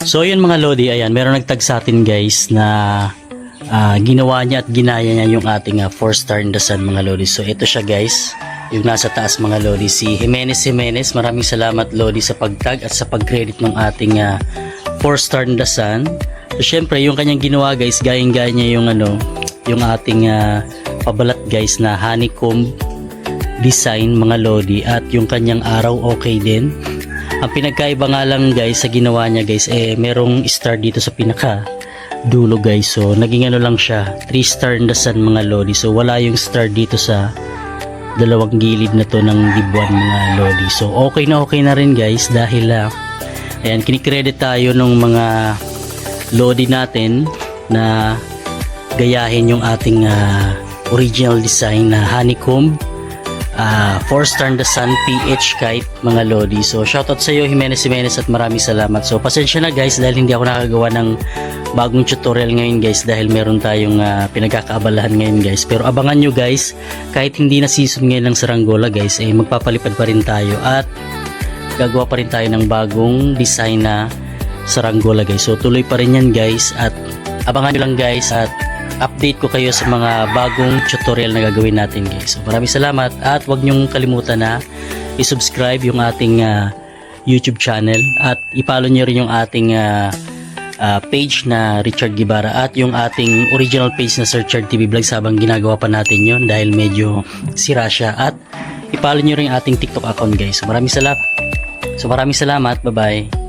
So yun mga Lodi, ayan, meron nagtag sa atin guys na ginawa niya at ginaya niya yung ating 4-star in the sun mga Lodi. So ito siya guys, yung nasa taas mga Lodi, si Jimenez. Maraming salamat Lodi sa pagtag at sa pag-credit ng ating 4-star in the sun. So syempre yung kanyang ginawa guys, gayang-gaya niya yung yung ating pabalat guys na honeycomb design mga Lodi, at yung kanyang araw okay din. Ang pinagkaiba nga lang guys sa ginawa niya guys, merong star dito sa pinaka dulo guys. So naging lang siya, 3-star in the sun mga Lodi. So wala yung star dito sa dalawang gilid na to ng dibuan mga Lodi. So okay na rin guys, dahil ayan, kinikredit tayo ng mga Lodi natin na gayahin yung ating original design na honeycomb 4-star in the sun PH kite mga Lodi. So shoutout sa iyo Jimenez at maraming salamat. So pasensya na guys dahil hindi ako nakagawa ng bagong tutorial ngayon guys, dahil meron tayong pinagkakaabalahan ngayon guys. Pero abangan nyo guys, kahit hindi na season ngayon ng saranggola guys, magpapalipad pa rin tayo at gagawa pa rin tayo ng bagong design na saranggola guys. So tuloy pa rin yan guys, at abangan nyo lang guys, at update ko kayo sa mga bagong tutorial na gagawin natin guys. So maraming salamat, at huwag nyong kalimutan na i-subscribe yung ating YouTube channel, at i-follow nyo rin yung ating page na Richard Guevara, at yung ating original page na Sir Richard TV Vlogs habang ginagawa pa natin yon dahil medyo sira siya, at i-follow nyo rin yung ating TikTok account guys. So maraming salamat, bye bye.